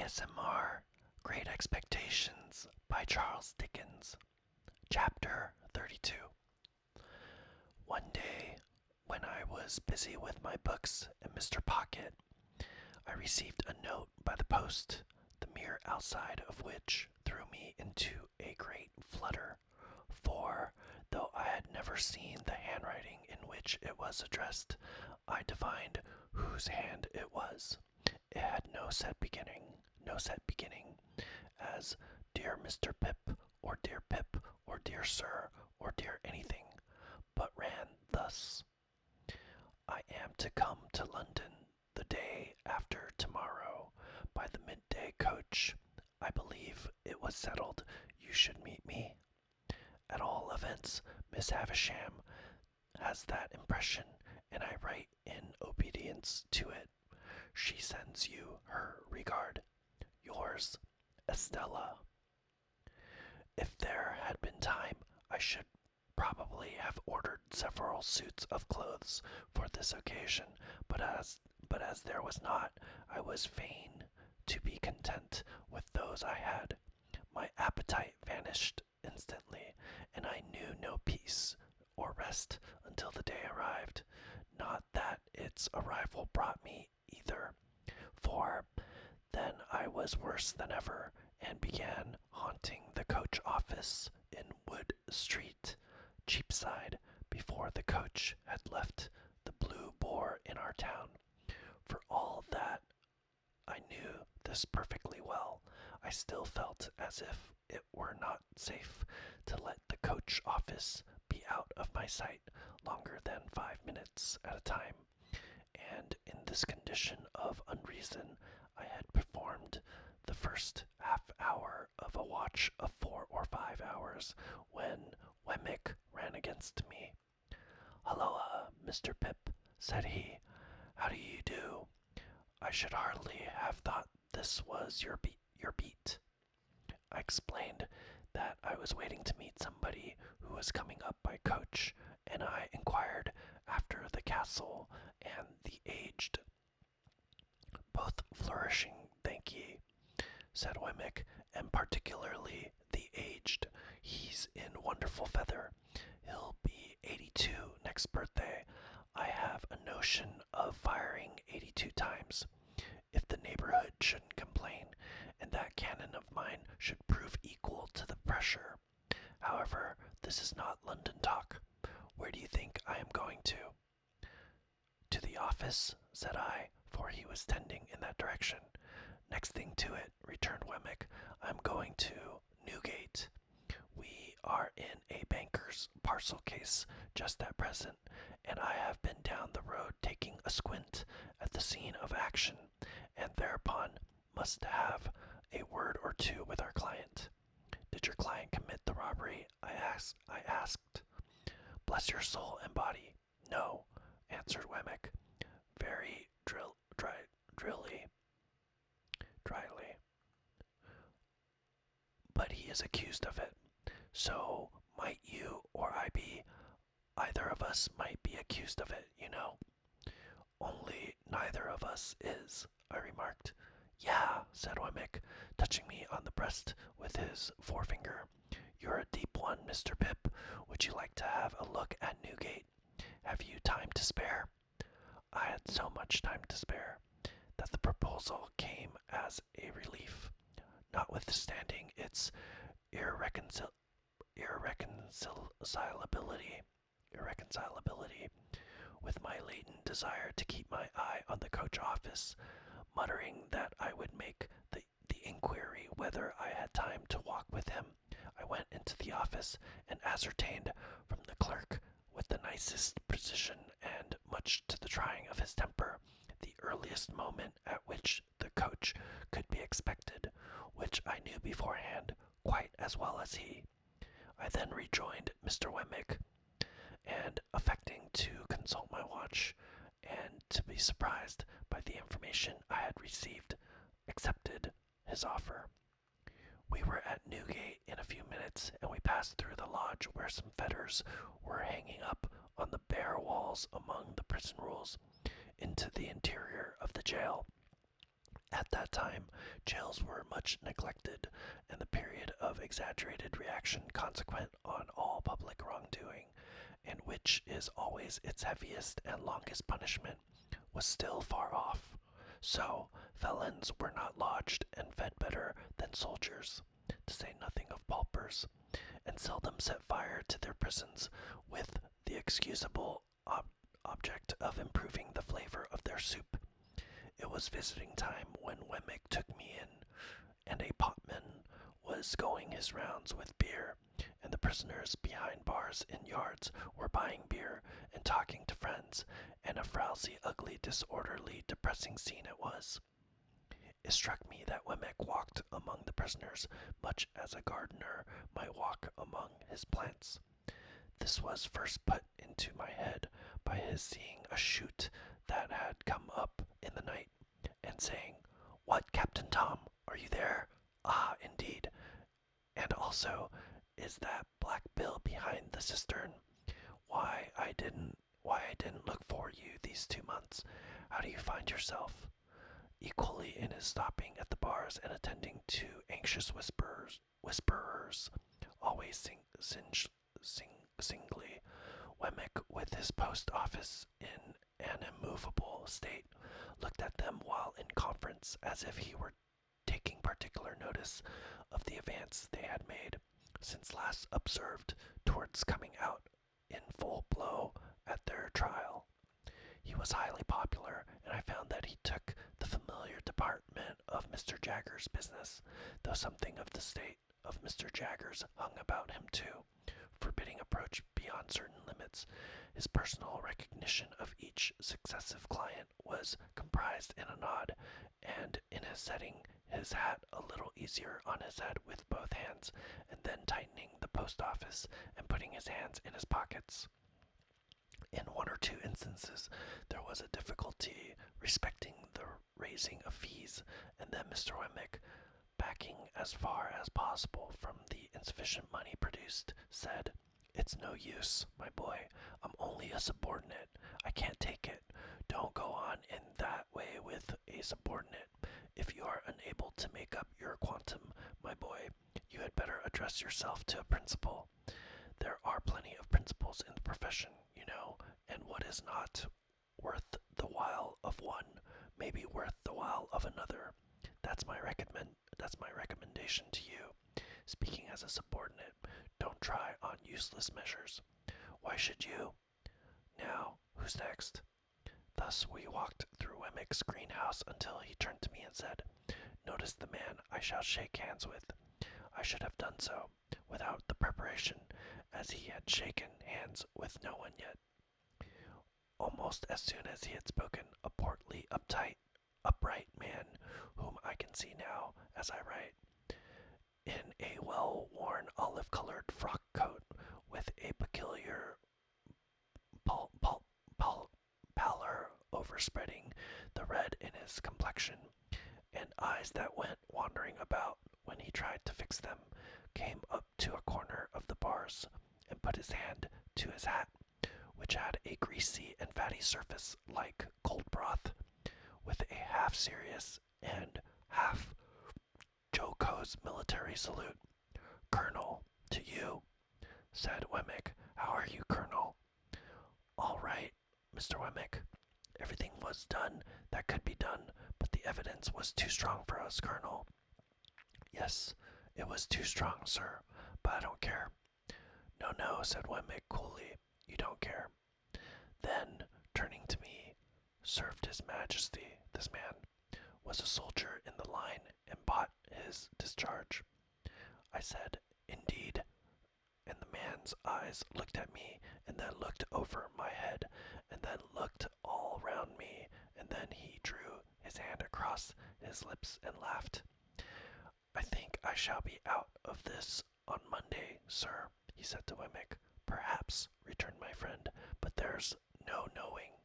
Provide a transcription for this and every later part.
ASMR Great Expectations by Charles Dickens. Chapter 32. One day, when I was busy with my books and Mr. Pocket, I received a note by the post, the mere outside of which threw me into a great flutter, for, though I had never seen the handwriting in which it was addressed, I divined whose hand it was. It had no set beginning, as Dear Mr. Pip, or Dear Pip, or Dear Sir, or Dear anything, but ran thus: I am to come to London the day after tomorrow by the midday coach. I believe it was settled you should meet me. At all events, Miss Havisham has that impression, and I write in obedience to it. She sends you her regard. Yours, Estella. If there had been time, I should probably have ordered several suits of clothes for this occasion, but as there was not, I was fain to be content with those I had. My appetite vanished instantly, and I knew no peace or rest until the day arrived. Not that its arrival brought me either, for then I was worse than ever, and began haunting the coach office in Wood Street, Cheapside, before the coach had left the Blue Boar in our town. For all that I knew this perfectly well, I still felt as if it were not safe to let the coach office be out of my sight longer than 5 minutes at a time, and in this condition of unreason I had performed the first half hour of a watch of 4 or 5 hours, when Wemmick ran against me. "Hulloa, Mr. Pip," said he, "how do you do? I should hardly have thought this was your beat." I explained that I was waiting to meet somebody who was coming up by coach, and I inquired after the castle and the aged. "Both flourishing, thank ye," said Wemmick, "and particularly the aged. He's in wonderful feather. He'll be 82 next birthday. I have a notion of firing 82 times, if the neighborhood shouldn't complain, and that cannon of mine should prove equal to the pressure. However, this is not London talk. Where do you think I am going to?" "To the office," said I, for he was tending in that direction. "Next thing to it," returned Wemmick. "I'm going to Newgate. We are in a banker's parcel case just at present, and I have been down the road taking a squint at the scene of action, and thereupon must have a word or two with our client." "Did your client commit the robbery?" I asked. "Bless your soul and body, no," answered Wemmick, very dryly. "But he is accused of it. So might you or I be. Either of us might be accused of it, you know." "Only neither of us is," I remarked. "Yeah," said Wemmick, touching me on the breast with his forefinger. "You're a deep one, Mr. Pip. Would you like to have a look at Newgate? Have you time to spare?" I had so much time to spare that the proposal came as a relief, notwithstanding its irreconcilability with my latent desire to keep my eye on the coach office. Muttering that I would make the inquiry whether I had time to walk with him, I went into the office and ascertained from the clerk, with the nicest precision and much to the trying of his temper, the earliest moment at which the coach could be expected, which I knew beforehand quite as well as he. I then rejoined Mr. Wemmick, and, affecting to consult my watch, and to be surprised by the information I had received, accepted his offer. We were at Newgate in a few minutes, and we passed through the lodge where some fetters were hanging up on the bare walls among the prison rules, into the interior of the jail. At At that time, jails were much neglected, and the period of exaggerated reaction consequent on all public wrongdoing, and which is always its heaviest and longest punishment, was still far off. So, felons were not lodged and fed better than soldiers, to say nothing of paupers, and seldom set fire to their prisons with the excusable object of improving the flavor of their soup. It was visiting time when Wemmick took me in, and a potman was going his rounds with beer, and the prisoners behind bars in yards were buying beer and talking to friends, and a frowsy, ugly, disorderly, depressing scene it was. It struck me that Wemmick walked among the prisoners much as a gardener might walk among his plants. This was first put into my head by his seeing a shoot that had come up in the night, and saying, "What, Captain Tom, are you there? Ah, indeed. And also, is that Black Bill behind the cistern? Why I didn't look for you these 2 months. How do you find yourself?" Equally in his stopping at the bars and attending to anxious whisperers, always singly, Wemmick, with his post office in an immovable state, looked at them while in conference, as if he were taking particular notice of the advance they had made, since last observed, towards coming out in full blow at their trial. He was highly popular, and I found that he took the familiar department of Mr. Jaggers's business, though something of the state of Mr. Jaggers's hung about him too, forbidding approach beyond certain limits. His personal recognition of each successive client was comprised in a nod, and in his setting his hat a little easier on his head with both hands, and then tightening the post office and putting his hands in his pockets. In one or two instances there was a difficulty respecting the raising of fees, and then Mr. Wemmick, backing as far as possible from the insufficient money produced, said, "It's no use, my boy. I'm only a subordinate. I can't take it. Don't go on in that way with a subordinate. If you are unable to make up your quantum, my boy, you had better address yourself to a principal. There are plenty of principals in the profession, you know, and what is not worth the while of one may be worth the while of another. That's my recommendation to you. Speaking as a subordinate, don't try on useless measures. Why should you? Now, who's next?" Thus we walked through Wemmick's greenhouse until he turned to me and said, "Notice the man I shall shake hands with." I should have done so, without the preparation, as he had shaken hands with no one yet. Almost as soon as he had spoken, a portly, upright man, whom I can see now as I write, in a well-worn olive-colored frock coat, with a peculiar pallor overspreading the red in his complexion, and eyes that went wandering about when he tried to fix them, came up to a corner of the bars, and put his hand to his hat, which had a greasy and fatty surface like cold broth, with a half-serious and half-jocose military salute. "Colonel, to you," said Wemmick. "How are you, Colonel?" "All right, Mr. Wemmick. Everything was done that could be done, but the evidence was too strong for us, Colonel." "Yes, it was too strong, sir, but I don't care." "No, no," said Wemmick coolly, "you don't care." Then, turning to me, "Served His Majesty, this man. Was a soldier in the line and bought his discharge." I said, "Indeed?" And the man's eyes looked at me, and then looked over my head, and then looked all round me, and then he drew his hand across his lips and laughed. "I think I shall be out of this on Monday, sir," he said to Wemmick. "Perhaps," returned my friend, "but there's no knowing."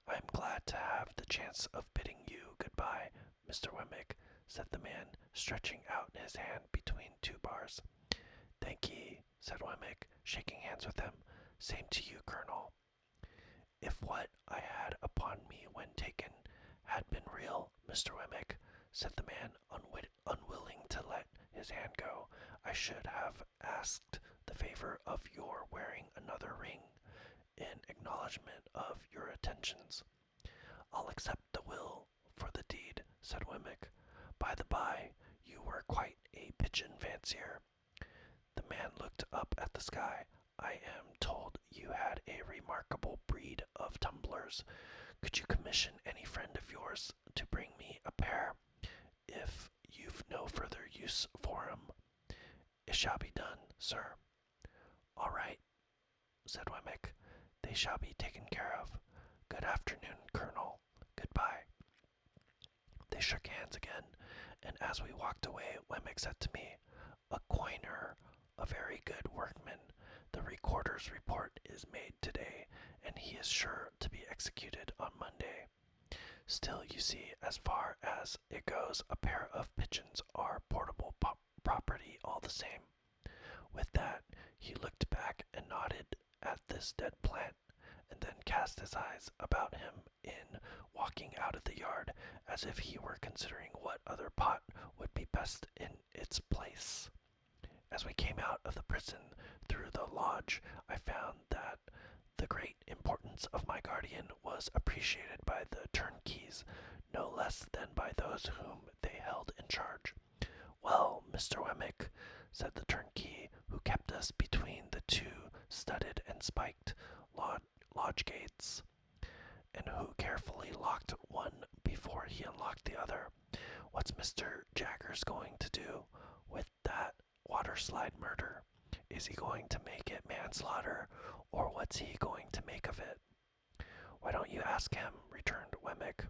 "I am glad to have the chance of bidding you good-bye, Mr. Wemmick," said the man, stretching out his hand between two bars. "Thank ye," said Wemmick, shaking hands with him. "Same to you, Colonel." "If what I had upon me when taken had been real, Mr. Wemmick," said the man, unwilling to let his hand go. I should have asked the favor of your wearing another ring in acknowledgment of your attentions. I'll accept the will for the deed, said Wemmick. By the by, you were quite a pigeon fancier. The man looked up at the sky. I am told you had a remarkable breed of tumblers. Could you commission any friend of yours to bring me a pair, if you've no further use for 'em? It shall be done, sir. All right, said Wemmick. They shall be taken care of. Good afternoon, Colonel. Goodbye. They shook hands again, and as we walked away, Wemmick said to me, a coiner, a very good workman. The recorder's report is made today, and he is sure to be executed on Monday. Still, you see, as far as it goes, a pair of pigeons are portable property all the same. With that, he looked back and nodded at this dead plant, and then cast his eyes about him in walking out of the yard, as if he were considering what other pot would be best in its place. As we came out of the prison through the lodge, I found that the great importance of my guardian was appreciated by the turnkeys, no less than by those whom they held in charge. Well, Mr. Wemmick, said the turnkey, who kept us between the two studded and spiked lodge gates, and who carefully locked one before he unlocked the other, what's Mr. Jaggers going to do with that waterslide murder? Is he going to make it manslaughter, or what's he going to make of it? Why don't you ask him? Returned Wemmick.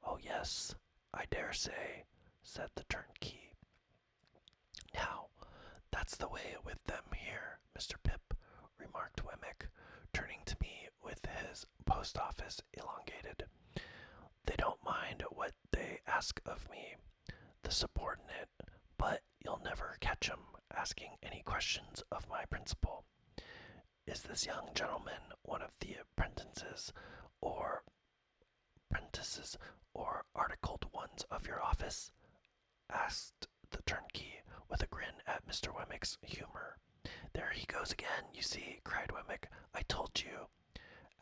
Oh yes, I dare say, said the turnkey. Now, that's the way with them here, Mr. Pip, remarked Wemmick, turning to me with his post office elongated. They don't mind what they ask of me, the subordinate, but you'll never catch 'em asking any questions of my principal. Is this young gentleman one of the apprentices or articled ones of your office? Asked the turnkey with a grin at Mr. Wemmick's humor. There he goes again, you see, cried Wemmick. I told you.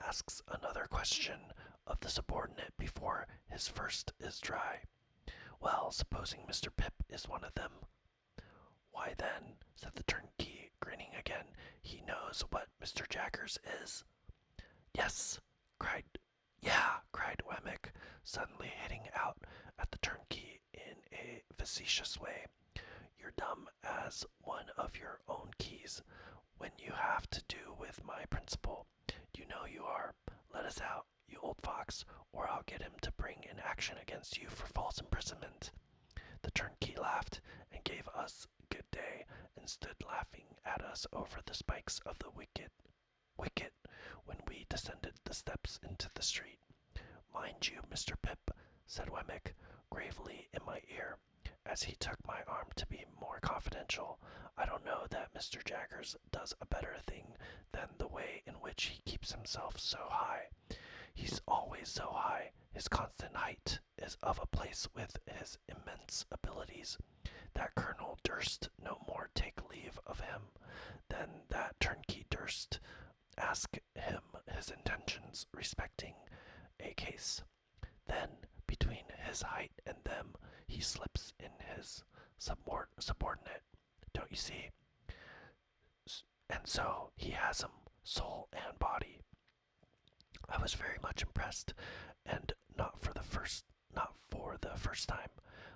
Asks another question of the subordinate before his first is dry. Well, supposing Mr. Pip is one of them. Why then, said the turnkey, grinning again, he knows what Mr. Jaggers is. Yes, cried Wemmick, suddenly hitting out at the turnkey in a facetious way. You're dumb as one of your own keys when you have to do with my principal. You know you are. Let us out, you old fox, or I'll get him to bring an action against you for false imprisonment. The turnkey laughed and gave us good day, and stood laughing at us over the spikes of the wicket when we descended the steps into the street. Mind you, Mr. Pip, said Wemmick gravely in my ear, as he took my arm to be more confidential, I don't know that Mr. Jaggers does a better thing than the way in which he keeps himself so high. He's always so high. His constant height is of a place with his immense abilities. That colonel durst no more take leave of him than that turnkey durst ask him his intentions respecting a case. Then, between his height and them, he slips in his subordinate, don't you see? And so he has him, soul and body. I was very much impressed, and not for the first time,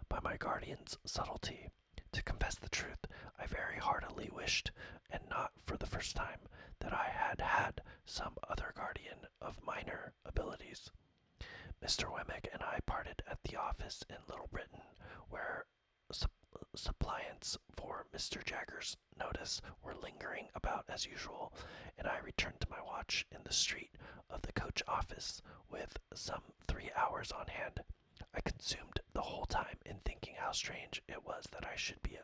by my guardian's subtlety. To confess the truth, I very heartily wished, and not for the first time, that I had had some other guardian of minor abilities. Mr. Wemmick and I parted at the office in Little Britain, where suppliants for Mr. Jaggers' notice were lingering about as usual, and I returned to my watch in the street of the coach office with some 3 hours on hand. I consumed the whole time in thinking how strange it was that I should be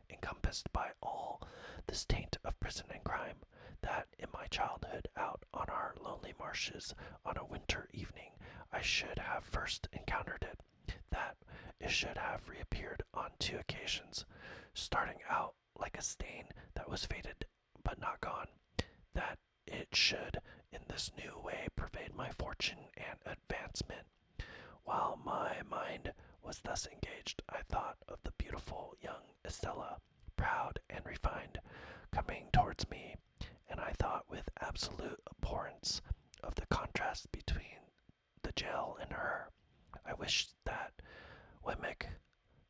encompassed by all this taint of prison and crime, that in my childhood out on our lonely marshes on a winter evening I should have first encountered it, that it should have reappeared on 2 occasions, starting out like a stain that was faded but not gone, that it should in this new way pervade my fortune and advancement. While my mind was thus engaged, I thought of the beautiful young Estella, proud and refined, coming towards me, and I thought with absolute abhorrence of the contrast between the jail and her. I wished that Wemmick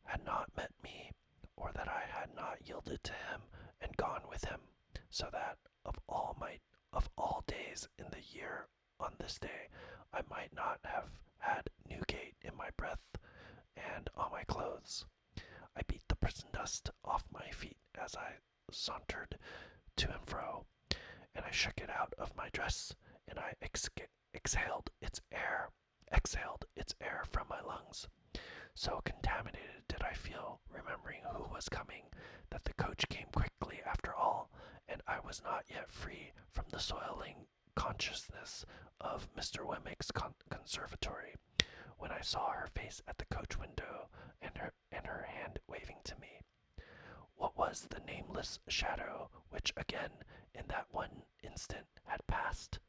had not met me, or that I had not yielded to him and gone with him, so that of all days in the year on this day I might not have had Newgate in my breath and on my clothes. I beat the prison dust off my feet as I sauntered to and fro, and I shook it out of my dress, and I exhaled its air from my lungs. So contaminated did I feel, remembering who was coming, that the coach came quickly after all, and I was not yet free from the soiling consciousness of Mr. Wemmick's conservatory, when I saw her face at the coach window, and her hand waving to me. What was the nameless shadow which again, in that one instant, had passed